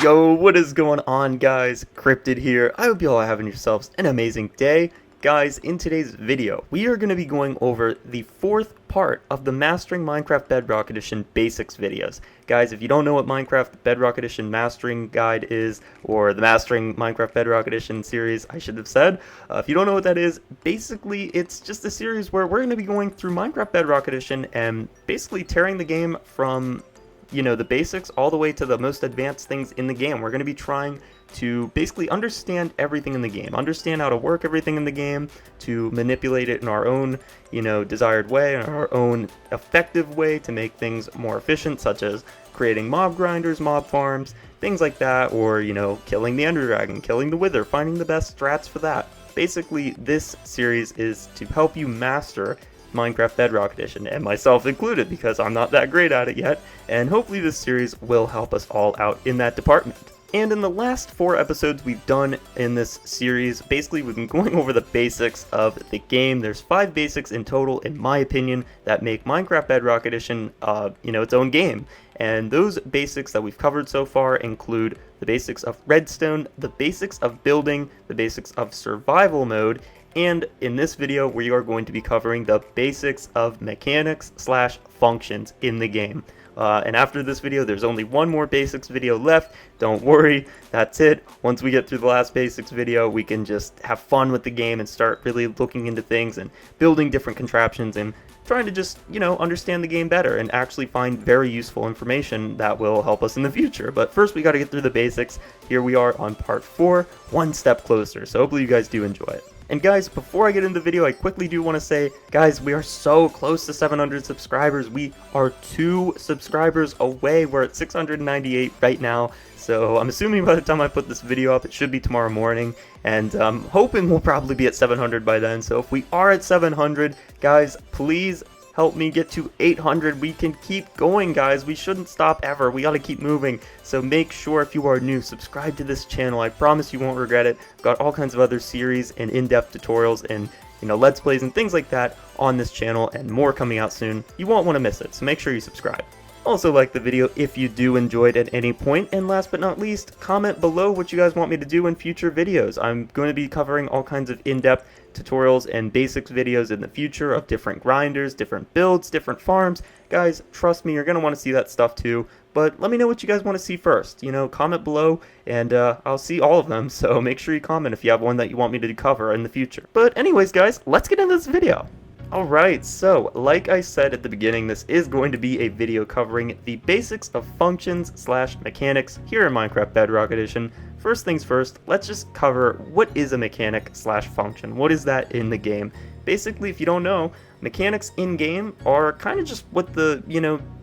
Yo, what is going on, guys? Cryptid here. I hope you all are having yourselves an amazing day. Guys, in today's video, we are going to be going over the fourth part of the Mastering Minecraft Bedrock Edition Basics videos. Guys, if you don't know what Minecraft Bedrock Edition Mastering Guide is, or the Mastering Minecraft Bedrock Edition series, I should have said, if you don't know what that is, basically it's just a series where we're going to be going through Minecraft Bedrock Edition and basically tearing the game from the basics all the way to the most advanced things in the game. We're going to be trying to basically understand everything in the game, understand how to work everything in the game, to manipulate it in our own, desired way, in our own effective way to make things more efficient, such as creating mob grinders, mob farms, things like that, or, killing the Ender Dragon, killing the Wither, finding the best strats for that. Basically, this series is to help you master Minecraft Bedrock Edition, and myself included, because I'm not that great at it yet, and hopefully this series will help us all out in that department. And in the last 4 episodes we've done in this series, basically we've been going over the basics of the game. There's 5 basics in total, in my opinion, that make Minecraft Bedrock Edition, its own game. And those basics that we've covered so far include the basics of redstone, the basics of building, the basics of survival mode, and in this video, we are going to be covering the basics of mechanics/functions in the game. And after this video, there's only one more basics video left. Don't worry, that's it. Once we get through the last basics video, we can just have fun with the game and start really looking into things and building different contraptions and trying to just, understand the game better and actually find very useful information that will help us in the future. But first, we got to get through the basics. Here we are on part 4, one step closer. So hopefully you guys do enjoy it. And guys, before I get into the video, I quickly do want to say, guys, we are so close to 700 subscribers. We are 2 subscribers away. We're at 698 right now. So I'm assuming by the time I put this video up, it should be tomorrow morning. And I'm hoping we'll probably be at 700 by then. So if we are at 700, guys, please help me get to 800. We can keep going, guys. We shouldn't stop ever. We gotta keep moving. So make sure, if you are new, subscribe to this channel. I promise you won't regret it. I've got all kinds of other series and in-depth tutorials and let's plays and things like that on this channel, and more coming out soon. You won't want to miss it, so make sure you subscribe. Also, like the video if you do enjoy it at any point, and last but not least, comment below what you guys want me to do in future videos. I'm going to be covering all kinds of in-depth tutorials and basics videos in the future of different grinders, different builds, different farms. Guys, trust me, you're going to want to see that stuff too, but let me know what you guys want to see first. Comment below, and I'll see all of them, so make sure you comment if you have one that you want me to cover in the future. But anyways, guys, let's get into this video. Alright, so like I said at the beginning, this is going to be a video covering the basics of functions/mechanics here in Minecraft Bedrock Edition. First things first, let's just cover what is a mechanic/function. What is that in the game? Basically, if you don't know, mechanics in-game are kind of just what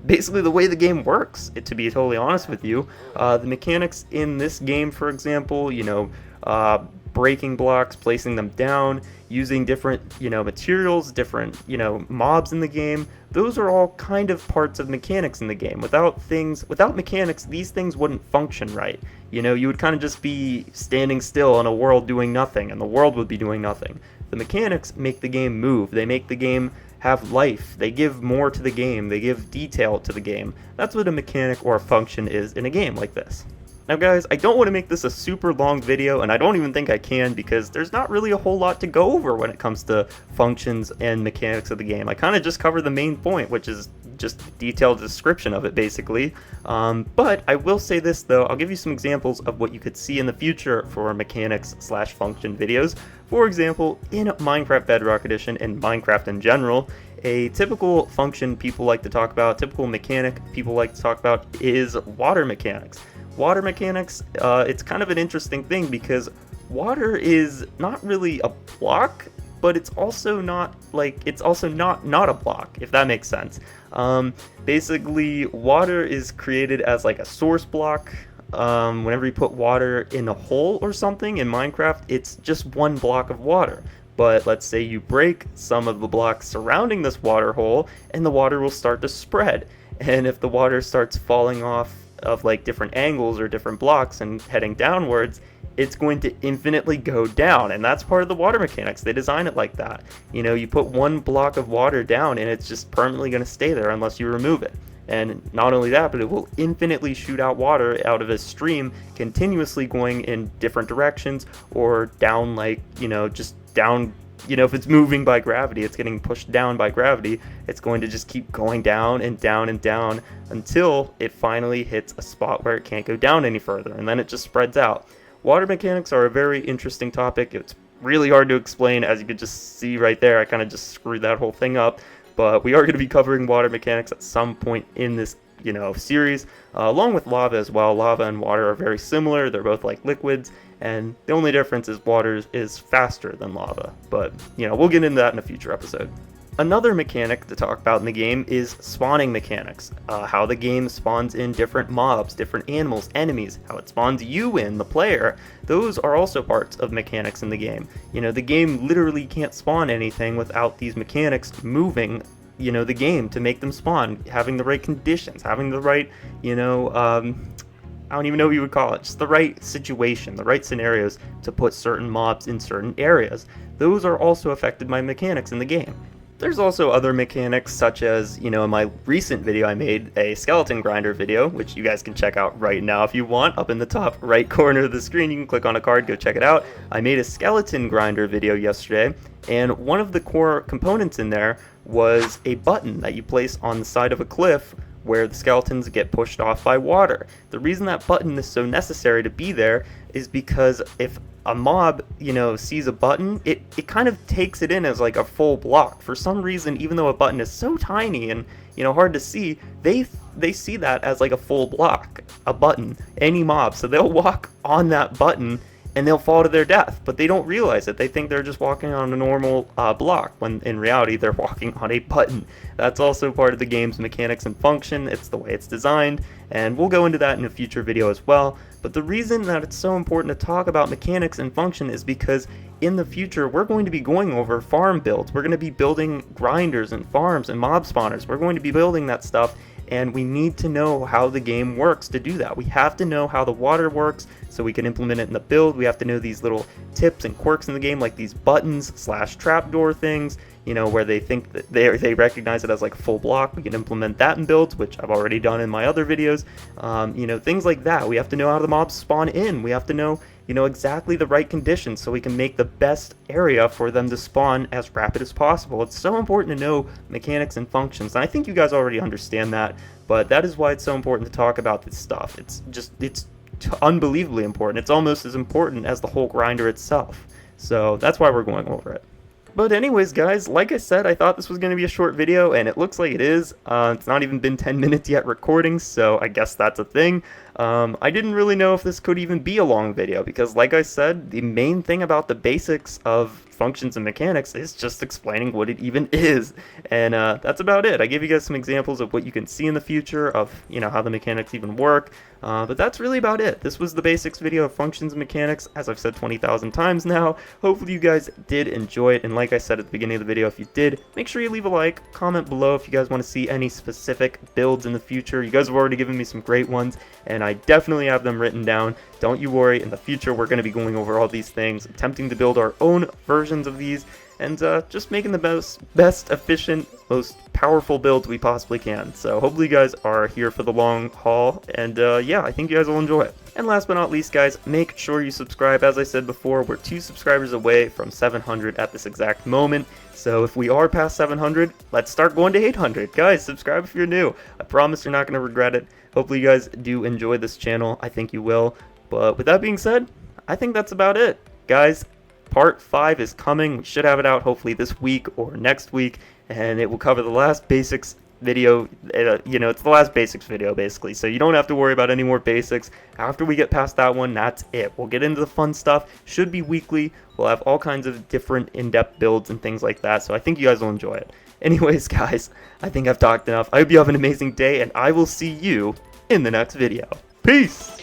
basically the way the game works, to be totally honest with you. The mechanics in this game, for example, breaking blocks, placing them down, using different, materials, different, mobs in the game. Those are all kind of parts of mechanics in the game. Without mechanics, these things wouldn't function right. You would kind of just be standing still in a world doing nothing, and the world would be doing nothing. The mechanics make the game move. They make the game have life. They give more to the game. They give detail to the game. That's what a mechanic or a function is in a game like this. Now guys, I don't want to make this a super long video, and I don't even think I can, because there's not really a whole lot to go over when it comes to functions and mechanics of the game. I kind of just cover the main point, which is just a detailed description of it, basically. But I will say this, though. I'll give you some examples of what you could see in the future for mechanics/function videos. For example, in Minecraft Bedrock Edition and Minecraft in general, a typical function people like to talk about, typical mechanic people like to talk about, is water mechanics. Water mechanics, it's kind of an interesting thing, because water is not really a block, but it's also not not a block, if that makes sense. Basically, water is created as like a source block. Whenever you put water in a hole or something in Minecraft, it's just one block of water. But let's say you break some of the blocks surrounding this water hole, and the water will start to spread. And if the water starts falling off of like different angles or different blocks and heading downwards, it's going to infinitely go down, and that's part of the water mechanics. They design it like that. You put one block of water down and it's just permanently going to stay there unless you remove it. And not only that, but it will infinitely shoot out water out of a stream, continuously going in different directions, or down, like, just down. If it's moving by gravity, it's getting pushed down by gravity, it's going to just keep going down and down and down until it finally hits a spot where it can't go down any further, and then it just spreads out. Water mechanics are a very interesting topic. It's really hard to explain, as you could just see right there. I kind of just screwed that whole thing up, but we are going to be covering water mechanics at some point in this series, along with lava as well. Lava and water are very similar. They're both like liquids, and the only difference is water is faster than lava. But we'll get into that in a future episode. Another mechanic to talk about in the game is spawning mechanics. How the game spawns in different mobs, different animals, enemies, how it spawns you in, the player. Those are also parts of mechanics in the game. The game literally can't spawn anything without these mechanics moving the game to make them spawn, having the right conditions, having the right, I don't even know what you would call it, just the right situation, the right scenarios to put certain mobs in certain areas. Those are also affected by mechanics in the game. There's also other mechanics, such as, in my recent video I made a skeleton grinder video, which you guys can check out right now if you want. Up in the top right corner of the screen, you can click on a card, go check it out. I made a skeleton grinder video yesterday, and one of the core components in there was a button that you place on the side of a cliff where the skeletons get pushed off by water. The reason that button is so necessary to be there is because if a mob, sees a button, it kind of takes it in as like a full block. For some reason, even though a button is so tiny and, hard to see, they see that as like a full block, a button, any mob. So they'll walk on that button and they'll fall to their death, but they don't realize it. They think they're just walking on a normal block, when in reality they're walking on a button. That's also part of the game's mechanics and function. It's the way it's designed, and we'll go into that in a future video as well. But the reason that it's so important to talk about mechanics and function is because in the future we're going to be going over farm builds. We're going to be building grinders and farms and mob spawners. We're going to be building that stuff, and we need to know how the game works to do that. We have to know how the water works so we can implement it in the build. We have to know these little tips and quirks in the game, like these buttons / trapdoor things, where they think that they recognize it as like a full block. We can implement that in builds, which I've already done in my other videos. Things like that. We have to know how the mobs spawn in. We have to know exactly the right conditions so we can make the best area for them to spawn as rapid as possible. It's so important to know mechanics and functions, and I think you guys already understand that, but that is why it's so important to talk about this stuff. It's unbelievably important. It's almost as important as the whole grinder itself. So that's why we're going over it. But anyways, guys, like I said, I thought this was going to be a short video, and it looks like it is. It's not even been 10 minutes yet recording, so I guess that's a thing. I didn't really know if this could even be a long video, because like I said, the main thing about the basics of functions and mechanics is just explaining what it even is. And that's about it. I gave you guys some examples of what you can see in the future of, how the mechanics even work. But that's really about it. This was the basics video of functions and mechanics, as I've said 20,000 times now. Hopefully you guys did enjoy it, and like I said at the beginning of the video, if you did, make sure you leave a like, comment below if you guys want to see any specific builds in the future. You guys have already given me some great ones, and I definitely have them written down. Don't you worry, in the future we're going to be going over all these things, attempting to build our own versions of these, and just making the best efficient, most powerful builds we possibly can. So hopefully you guys are here for the long haul, and yeah, I think you guys will enjoy it. And last but not least, guys, make sure you subscribe. As I said before, we're 2 subscribers away from 700 at this exact moment. So if we are past 700, let's start going to 800. Guys, subscribe if you're new. I promise you're not going to regret it. Hopefully you guys do enjoy this channel. I think you will. But with that being said, I think that's about it. Guys, Part 5 is coming. We should have it out hopefully this week or next week, and it will cover the last basics video. It's the last basics video basically, so you don't have to worry about any more basics. After we get past that one, that's it. We'll get into the fun stuff. Should be weekly. We'll have all kinds of different in-depth builds and things like that, so I think you guys will enjoy it. Anyways, guys, I think I've talked enough. I hope you have an amazing day, and I will see you in the next video. Peace!